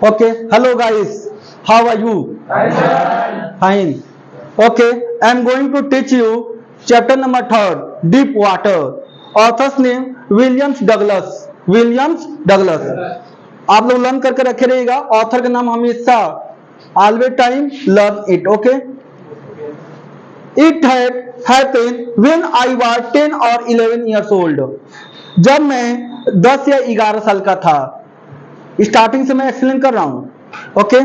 Okay, hello guys. How are you? Fine. Okay, I am going to teach you chapter number 3, Deep Water. Author's name Williams Douglas. Williams Douglas. आप लोग learn करके रखे रहिएगा. Author का नाम हमेशा always time learn it. Okay. It had happened when I was 10 or 11 years old. जब मैं 10 या 11 साल का था. स्टार्टिंग से मैं एक्सप्लेन कर रहा हूं. Okay.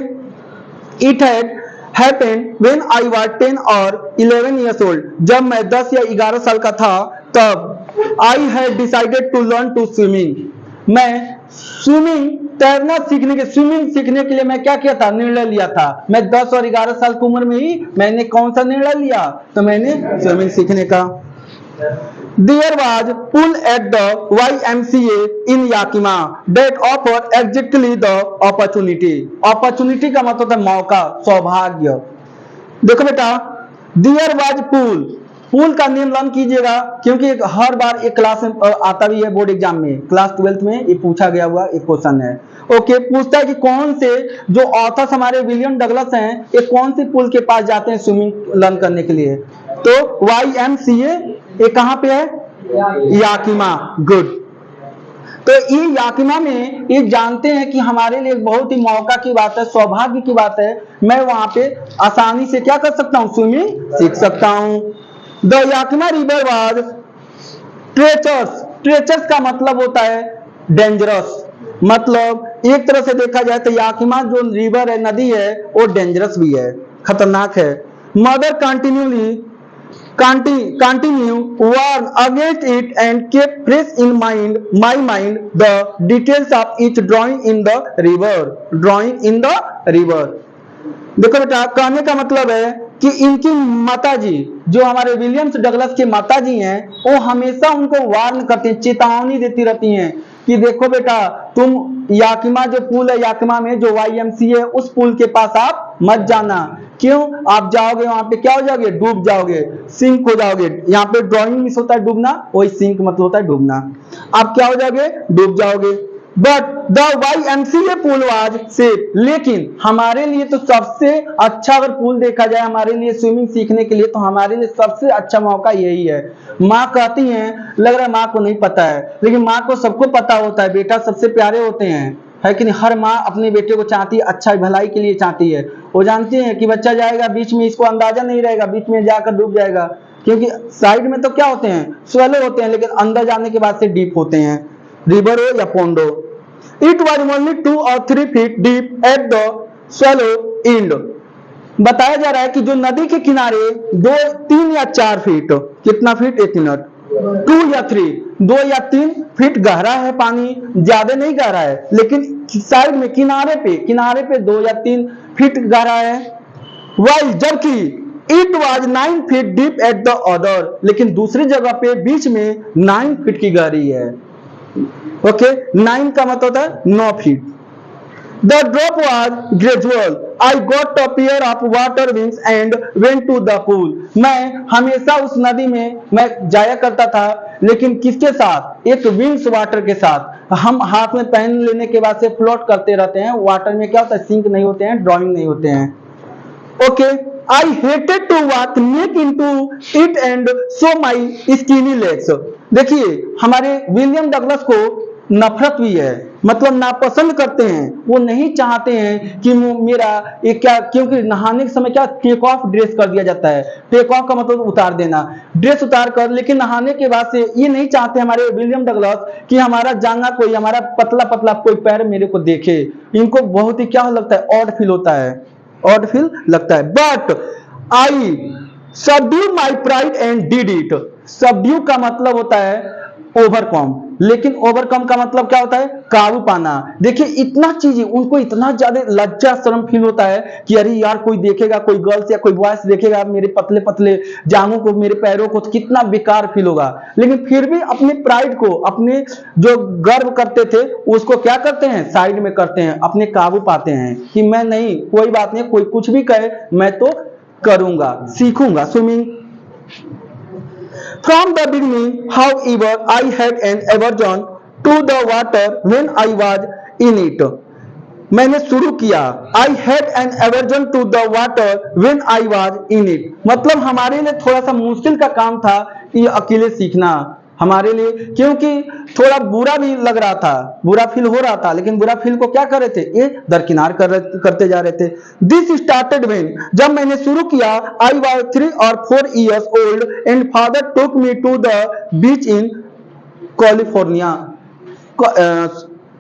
It had happened when I was 10 or 11 years old. जब मैं 10 या 11 साल का था तब I had decided to learn to swimming. मैं स्विमिंग सीखने के लिए मैं क्या किया था, निर्णय लिया था. मैं 10 और 11 साल की उम्र में ही मैंने कौन सा निर्णय लिया, तो मैंने स्विमिंग सीखने का. There was pool at the YMCA in Yakima that offered exactly the opportunity. Opportunity का मतलब है मौका, सौभाग्य. देखो बेटा, there was pool. पूल का नेम लर्न कीजिएगा क्योंकि हर बार एक क्लास में आता भी है. बोर्ड एग्जाम में क्लास 12th में ये पूछा गया हुआ एक क्वेश्चन है. ओके. पूछता है कि कौन से जो ऑथर्स हमारे विलियम डगलस हैं, ये कौन सी पूल के पास जाते हैं स्विमिंग लर्न करने के लिए. तो YMCA ये कहाँ पे है, याकिमा. गुड. तो ये याकिमा में ये जानते हैं कि हमारे लिए बहुत ही मौका की बात है, सौभाग्य की बात है. मैं वहां पे आसानी से क्या कर सकता हूँ, स्विमिंग सीख सकता हूँ. The Yakima river was treacherous. Treacherous का मतलब होता है डेंजरस. मतलब एक तरह से देखा जाए तो याकिमा जो रिवर है, नदी है, वो डेंजरस भी है, खतरनाक है. Mother continue warn against it and kept fresh in my mind the details of each drawing in the river. देखो बेटा, कहने का मतलब है कि इनकी माताजी जो हमारे विलियम्स डगलस के माताजी हैं, वो हमेशा उनको वार्न करती हैं, चेतावनी देती रहती हैं कि देखो बेटा, तुम याकिमा जो पुल है, याकिमा में जो YMCA, उस पुल के पास आप मत जाना. क्यों? आप जाओगे वहां पे क्या हो जाओगे, डूब जाओगे, सिंक हो जाओगे. यहाँ पे ड्राइंग मिस होता है डूबना, वही सिंक मतलब होता है डूबना. आप क्या हो जाओगे, डूब जाओगे. But the YMCA pool was safe. लेकिन हमारे लिए तो सबसे अच्छा, अगर पुल देखा जाए हमारे लिए स्विमिंग सीखने के लिए, तो हमारे लिए सबसे अच्छा मौका यही है. माँ कहती हैं, लग रहा है माँ को नहीं पता है, लेकिन माँ को सबको पता होता है, बेटा सबसे प्यारे होते हैं, है कि नहीं. हर माँ अपने बेटे को चाहती है, अच्छा भलाई के लिए चाहती है. वो जानती है कि बच्चा जाएगा बीच में, इसको अंदाजा नहीं रहेगा, बीच में जाकर डूब जाएगा. क्योंकि साइड में तो क्या होते हैं, स्वेलो होते हैं, लेकिन अंदर जाने के बाद से डीप होते हैं, रिवर हो या पोंड हो. It was only 2 or 3 feet deep at the shallow end. बताया जा रहा है कि जो नदी के किनारे 2, 3 या 4 फीट, कितना फीट, 1 मिनट, 2 या 3, 2 या 3 फीट गहरा है पानी, ज्यादा नहीं गहरा है, लेकिन साइड में किनारे पे 2 या 3 फीट गहरा है. While जबकि It was 9 feet deep at the other. लेकिन दूसरी जगह पे बीच में 9 फीट की गहरी है. ओके. 9 का मतलब होता है 9 feet. The drop was gradual. I got a pair of water wings and went to the pool. मैं हमेशा उस नदी में मैं जाया करता था, लेकिन किसके साथ, एक विंग्स वाटर के साथ. हम हाथ में पहन लेने के बाद से फ्लोट करते रहते हैं. वाटर में क्या होता है, सिंक नहीं होते हैं, ड्रॉइंग नहीं होते हैं. Okay. I hated to walk neck into it and show my skinny legs. देखिए, हमारे विलियम डगलस को नफरत भी है, मतलब नापसंद करते हैं. वो नहीं चाहते हैं कि मेरा ये क्या, क्योंकि नहाने के समय क्या टेक ऑफ ड्रेस कर दिया जाता है. टेक ऑफ का मतलब उतार देना, ड्रेस उतार कर. लेकिन नहाने के बाद से ये नहीं चाहते हमारे विलियम डगलस कि हमारा जांघा कोई, हमारा पतला पतला कोई पैर मेरे को देखे. इनको बहुत ही क्या लगता है, ऑड फील होता है, ऑड फील लगता है. But I subdue my pride and did it. Subdue का मतलब होता है ओवरकम, लेकिन ओवरकम का मतलब क्या होता है, काबू पाना. देखिए, इतना चीज उनको इतना ज्यादा लज्जा शर्म फील होता है कि अरे यार कोई देखेगा, कोई गर्ल्स या कोई बॉयज देखेगा मेरे पतले पतले जांघों को, मेरे पैरों को, तो कितना बेकार फील होगा. लेकिन फिर भी अपने प्राइड को, अपने जो गर्व करते थे उसको क्या करते हैं, साइड में करते हैं, अपने काबू पाते हैं कि मैं नहीं, कोई बात नहीं, कोई कुछ भी कहे मैं तो करूंगा, सीखूंगा swimming. From the beginning, however, I had an aversion to the water when I was in it. मैंने शुरू किया, I had an aversion to the water when I was in it. मतलब हमारे लिए थोड़ा सा मुश्किल का काम था ये अकेले सीखना हमारे लिए, क्योंकि थोड़ा बुरा भी लग रहा था, बुरा फील हो रहा था, लेकिन बुरा फील को क्या कर रहे थे, ये दरकिनार करते जा रहे थे। दिस स्टार्टेड व्हेन, जब मैंने शुरू किया, I was 3 or 4 years old and father took me to the beach in California.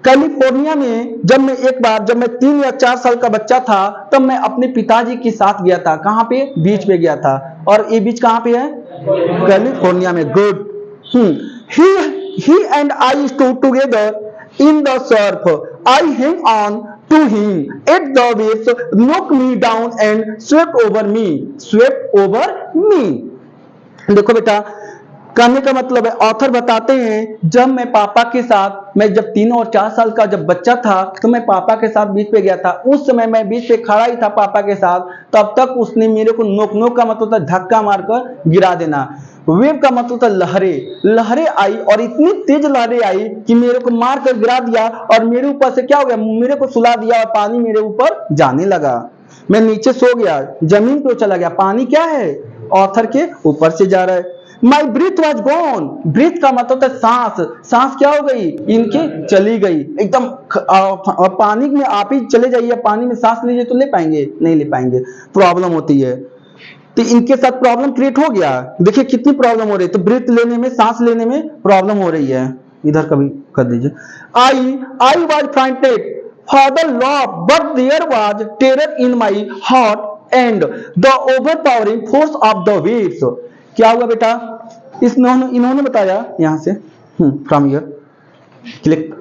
California में जब मैं 3 या 4 साल का बच्चा था, तब मैं अपने पिताजी के साथ गया था। कहाँ पे? बीच पे गया था। और ये बीच कहाँ पे है? कैलिफोर्निया में। Good. He and I stood together in the surf. I hung on to him at the waves knocked me down and swept over me. देखो बेटा, कहने का मतलब है, ऑथर बताते हैं जब मैं पापा के साथ, मैं जब 3 और 4 साल का जब बच्चा था, तो मैं पापा के साथ बीच पे गया था। उस समय मैं बीच पे खड़ा ही था पापा के साथ, तब तक उसने मेरे को नोक का मतलब था धक्का मारकर गिरा देना। वेव का मतलब था लहरें आई, और इतनी तेज लहरें आई कि मेरे को मार कर गिरा दिया, और मेरे ऊपर से क्या हो गया, मेरे को सुला दिया, और पानी मेरे ऊपर जाने लगा। मैं नीचे सो गया, जमीन पे चला गया। पानी क्या है? ऑथर के ऊपर से जा रहा है। माई ब्रीथ वॉज गॉन। ब्रीथ का मतलब था सांस क्या हो गई? इनकी चली गई एकदम। पानी में आप ही चले जाइए, पानी में सांस लीजिए तो ले पाएंगे? नहीं ले पाएंगे, प्रॉब्लम होती है। तो इनके साथ प्रॉब्लम क्रिएट हो गया। देखिए कितनी प्रॉब्लम हो रही है। तो ब्रीथ लेने में, सांस लेने में प्रॉब्लम हो रही है। इधर कभी कर दीजिए। I was frightened for the law but there was terror in my heart and the overpowering force of the waves. क्या हुआ बेटा? इन्होंने बताया यहां से, फ्रॉम हियर क्लिक।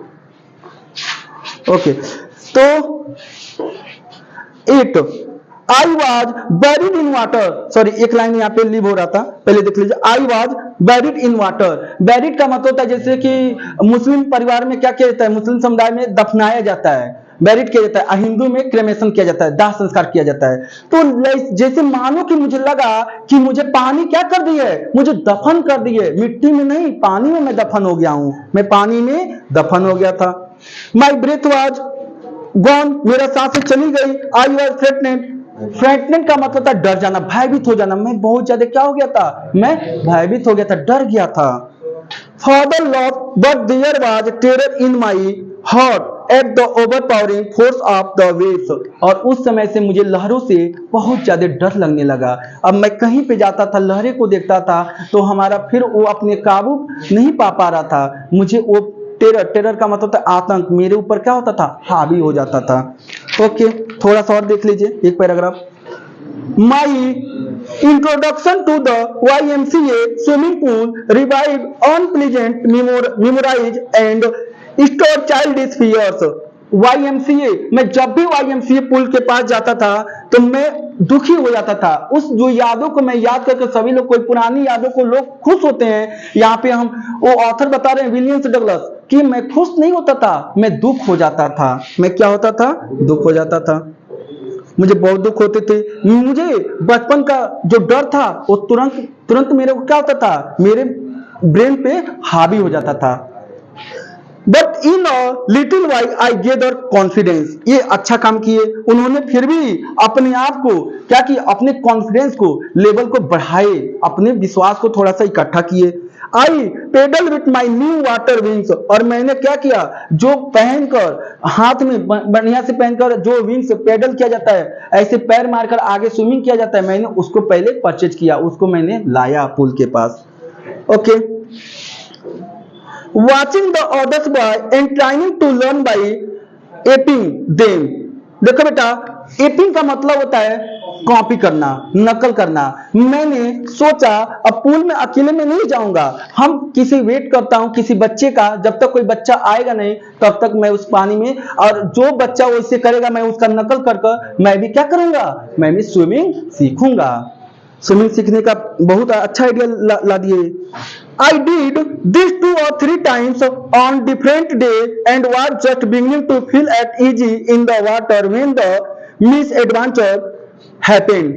ओके, तो 8 I was buried in water. Sorry, एक लाइन यहाँ पे लीव हो रहा था, पहले देख लीजिए। I was buried in water. Buried का मतलब होता है जैसे कि मुस्लिम परिवार में क्या किया जाता है, मुस्लिम समुदाय में दफनाया जाता है, बैरिड किया जाता है। हिंदू में क्रेमेशन किया जाता है, दाह संस्कार किया जाता है। तो जैसे मानो कि मुझे लगा कि मुझे पानी क्या कर दी है, मुझे दफन कर दी है। मिट्टी में नहीं, पानी में मैं दफन हो गया हूं, मैं पानी में दफन हो गया था। माई ब्रेथ वॉज गॉन, मेरा सांसें चली गई। I was थ्रेटनेड। फ्रेटनेड का मतलब था डर जाना, भयभीत हो जाना। मैं बहुत ज्यादा क्या हो गया था, मैं भयभीत हो गया था, डर गया था। Father lord but there was terror in my heart at the overpowering force of the waves. और उस समय से मुझे लहरों से बहुत ज्यादा डर लगने लगा। अब मैं कहीं पे जाता था, लहरें को देखता था, तो हमारा फिर वो अपने काबू नहीं पा रहा था। मुझे वो टेरर का मतलब था आतंक, मेरे ऊपर क्या होता था, हावी हो जाता था। ओके, थोड़ा सा और देख लीजिए, एक paragraph. My introduction to the YMCA swimming pool revive unpleasant memorise and store childish fears. YMCA, मैं जब भी YMCA पुल के पास जाता था तो मैं दुखी हो जाता था। उस जो यादों को मैं याद करके, सभी लोग कोई पुरानी यादों को लोग खुश होते हैं। यहाँ पे हम वो ऑथर बता रहे हैं विलियम्स डगलस कि मैं खुश नहीं होता था, मैं दुख हो जाता था। मैं क्या होता था? दुख हो जाता था। मुझे बहुत दुख होते थे। मुझे बचपन का जो डर था वो तुरंत मेरे को क्या होता था, मेरे ब्रेन पे हावी हो जाता था। But in a little while I gather confidence. ये अच्छा काम किए उन्होंने, फिर भी अपने आप को क्या किया, अपने कॉन्फिडेंस को, लेवल को बढ़ाए, अपने विश्वास को थोड़ा सा इकट्ठा किए। I paddle with my new water wings. और मैंने क्या किया, जो पहनकर हाथ में बढ़िया से पहनकर जो विंग्स पेडल किया जाता है, ऐसे पैर मारकर आगे स्विमिंग किया जाता है, मैंने उसको पहले परचेज किया, उसको मैंने लाया पुल के पास। Okay, watching the others boy and trying to learn by aping them। देखो बेटा, एपिंग का मतलब होता है कॉपी करना, नकल करना। मैंने सोचा अब पुल में अकेले में नहीं जाऊंगा, हम किसी वेट करता हूं किसी बच्चे का, जब तक कोई बच्चा आएगा नहीं तब तक मैं उस पानी में, और जो बच्चा वो इससे करेगा मैं उसका नकल कर मैं भी क्या करूंगा, मैं भी स्विमिंग सीखूंगा। स्विमिंग सीखने का बहुत अच्छा आइडिया ला दिए। I did this 2 or 3 times on different days and was just beginning to feel at easy in the water when the misadventure happened।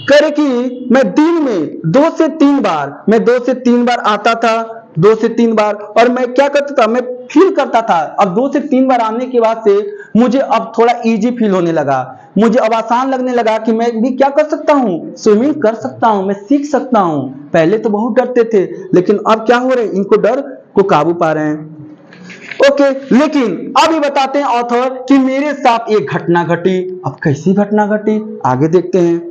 करे कि मैं दिन में 2 से 3 बार आता था, 2 से 3 बार, और मैं क्या करता था, मैं फील करता था। अब 2 से 3 बार आने के बाद से मुझे अब थोड़ा इजी फील होने लगा, मुझे अब आसान लगने लगा कि मैं भी क्या कर सकता हूँ, स्विमिंग कर सकता हूँ, मैं सीख सकता हूँ। पहले तो बहुत डरते थे, लेकिन अब क्या हो रहे हैं, इनको डर को काबू पा रहे हैं। ओके, लेकिन अभी बताते हैं ऑथर कि मेरे साथ एक घटना घटी। अब कैसी घटना घटी आगे देखते हैं।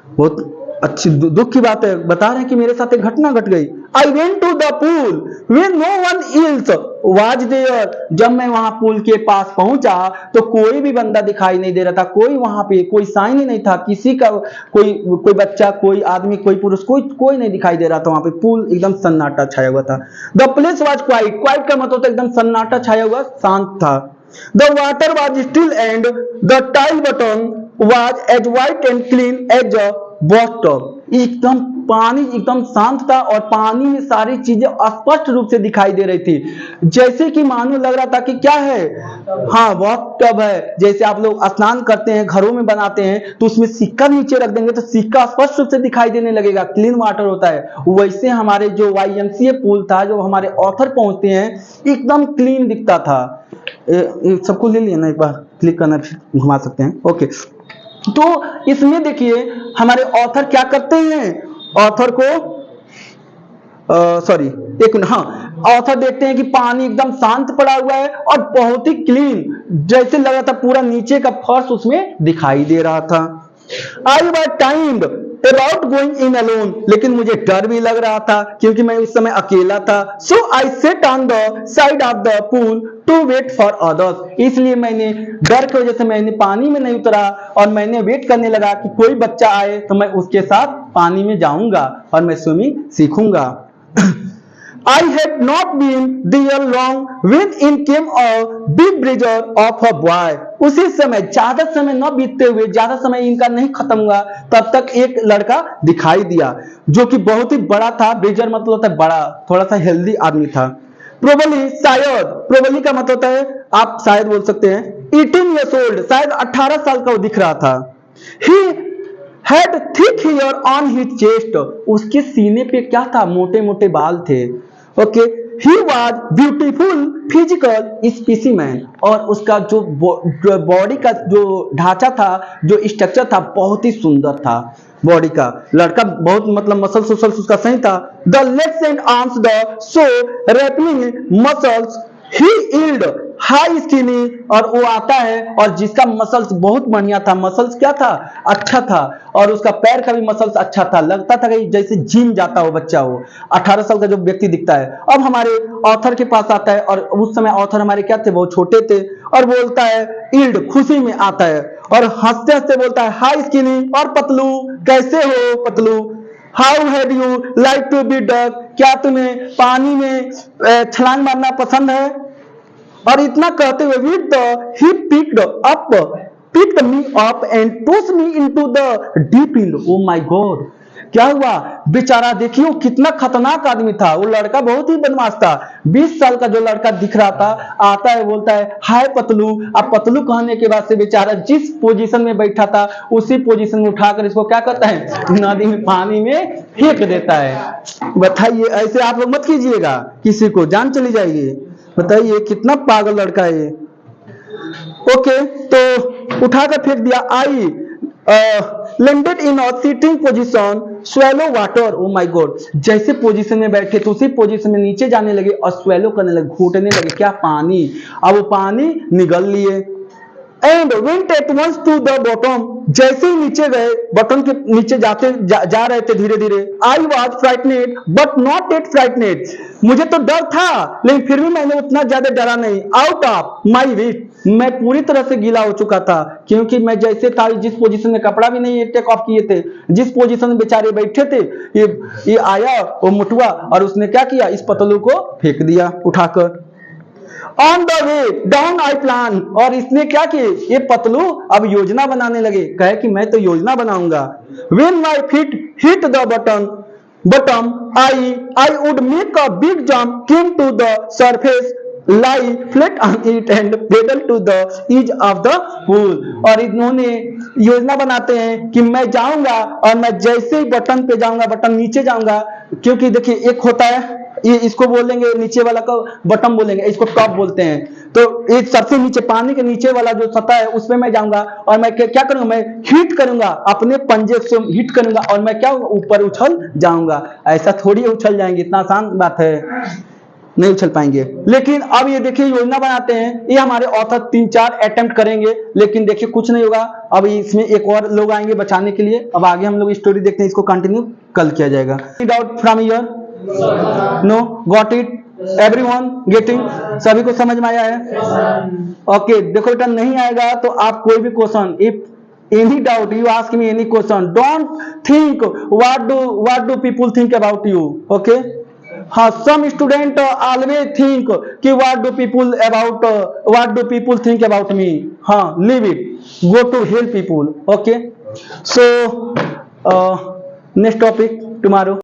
बहुत अच्छी दुख की बात है, बता रहे हैं कि मेरे साथ एक घटना घट गई। I went to the pool when no one else was there. जब मैं वहां पूल के पास पहुंचा तो कोई भी बंदा दिखाई नहीं दे रहा था, कोई वहां पे कोई साइन ही नहीं था, किसी का कोई बच्चा, कोई आदमी, कोई पुरुष, कोई नहीं दिखाई दे रहा था। वहां पे पूल एकदम सन्नाटा छाया हुआ था। The place was quite, quite का मतलब एकदम सन्नाटा छाया हुआ, शांत था। The water was still and the tile button was as white and clean as a bottle. एकदम पानी एकदम शांत था और पानी में सारी चीजें स्पष्ट रूप से दिखाई दे रही थी, जैसे कि मानो लग रहा था कि क्या है, हाँ वॉक टब है। जैसे आप लोग स्नान करते हैं, घरों में बनाते हैं, तो उसमें सिक्का नीचे रख देंगे तो सिक्का स्पष्ट रूप से दिखाई देने लगेगा, क्लीन वाटर होता है। वैसे हमारे जो YMCA पूल था, जो हमारे ऑथर पहुंचते हैं, एकदम क्लीन दिखता था। सबको ले लिया ना, एक बार क्लिक करना फिर घुमा सकते हैं। ओके, तो इसमें देखिए हमारे ऑथर क्या करते हैं, ऑथर को सॉरी एक मिनट, हाँ ऑथर देखते हैं कि पानी एकदम शांत पड़ा हुआ है और बहुत ही क्लीन, जैसे लग रहा था पूरा नीचे का फर्श उसमें दिखाई दे रहा था। I was timed about going in alone, लेकिन मुझे डर भी लग रहा था क्योंकि मैं उस समय अकेला था। So I sat on the side of the pool to wait for others, इसलिए मैंने डर की वजह से मैंने पानी में नहीं उतरा और मैंने वेट करने लगा कि कोई बच्चा आए तो मैं उसके साथ पानी में जाऊंगा और मैं swimming सीखूंगा। I had not been there long when in came a big brother of a boy. उसी समय, ज्यादा समय न बीतते हुए, ज्यादा समय इनका नहीं खत्म हुआ, तब तक एक लड़का दिखाई दिया जो कि बहुत ही बड़ा था। ब्रिजर मतलब होता है बड़ा, थोड़ा सा हेल्दी आदमी था। प्रोबली, शायद, प्रोबली का मतलब होता है आप शायद बोल सकते हैं 18 years old, शायद 18 साल का वो दिख रहा था। He had thick hair on his chest, उसके सीने पे क्या था, मोटे मोटे बाल थे। Okay, he was beautiful physical specimen, और उसका जो बॉडी का जो ढांचा था, जो स्ट्रक्चर था, बहुत ही सुंदर था बॉडी का। लड़का बहुत मतलब मसल्स उसका सही था। The legs and arms the so rattling muscles he yield high skinny, और वो आता है और जिसका मसल्स बहुत बढ़िया था, मसल्स क्या था, अच्छा था, और उसका पैर का भी मसल्स अच्छा था, लगता था कि जैसे जिम जाता हो बच्चा। वो 18 साल का जो व्यक्ति दिखता है। अब हमारे ऑथर के पास आता है और उस समय ऑथर हमारे क्या थे, बहुत छोटे थे, और बोलता है ईल्ड, खुशी में आता है और हंसते हंसते बोलता है हाई स्किनी, और पतलू, कैसे हो Patlu, how had you like to be duck, क्या तुम्हें पानी में छलांग मारना पसंद है। और इतना कहते हुए with he picked me up and tossed me into the deep end. Oh my God, क्या हुआ बेचारा, देखिए कितना खतरनाक आदमी था वो लड़का, बहुत ही बदमाश था। 20 साल का जो लड़का दिख रहा था, आता है बोलता है हाय पतलू। अब पतलू कहने के बाद से बेचारा जिस पोजीशन में बैठा था उसी पोजीशन में उठाकर इसको क्या करता है, नदी में, पानी में फेंक देता है। बताइए, ऐसे आप लोग मत कीजिएगा, किसी को जान चली जाएगी। बताइए कितना पागल लड़का है ये। ओके, तो उठाकर फेंक दिया। I landed in a sitting position swallow water. Oh my God, जैसे पोजीशन में बैठे तो उसी पोजीशन में नीचे जाने लगे और स्वेलो करने लगे, घूटने लगे क्या, पानी। अब वो पानी निगल लिए। And went at once to the bottom, जैसे ही नीचे गए, बटन के नीचे जा रहे थे धीरे धीरे। I was frightened but not at frightened, मुझे तो डर था लेकिन फिर भी मैंने उतना ज्यादा डरा नहीं। आउट ऑफ माई विट, मैं पूरी तरह से गीला हो चुका था क्योंकि मैं जैसे था, जिस पोजीशन में, कपड़ा भी नहीं टेक ऑफ किए थे, जिस पोजीशन में बेचारे बैठे थे, ये आया वो मुटुआ और उसने क्या किया, इस पतलू को फेंक दिया उठाकर। On the way down I plan, और इसने क्या किया, ये पतलू अब योजना बनाने लगे, कहे कि मैं तो योजना बनाऊंगा। When my feet hit the bottom I would make a big jump came to the surface, lie flat on it and paddle to the edge of the pool. और इन्होंने योजना बनाते हैं कि मैं जाऊंगा और मैं जैसे ही बटन पे जाऊंगा, बटन नीचे जाऊंगा, क्योंकि देखिए एक होता है ये इसको बोलेंगे नीचे वाला को बॉटम बोलेंगे, इसको टॉप बोलते हैं। तो ये सबसे नीचे पानी के नीचे वाला जो सतह है उसमें मैं जाऊंगा और मैं क्या करूंगा, मैं हिट करूंगा, अपने पंजे से हिट करूंगा और मैं क्या ऊपर उछल जाऊंगा। ऐसा थोड़ी उछल जाएंगे, इतना आसान बात है, नहीं उछल पाएंगे। लेकिन अब ये देखिए योजना बनाते हैं, ये हमारे ऑथर 3-4 अटेम्प्ट करेंगे, लेकिन देखिए कुछ नहीं होगा। अब इसमें एक और लोग आएंगे बचाने के लिए। अब आगे हम लोग स्टोरी देखते हैं, इसको कंटिन्यू कल किया जाएगा। Doubt from here? No, got it, everyone getting? सभी को समझ में आया है? ओके, देखो बेटा नहीं आएगा तो आप कोई भी question, if any doubt you ask me any question, don't think what do people think about you, okay? हाँ, some student always think कि what do people think about me, हाँ, leave it, go to help people, okay? So next topic tomorrow.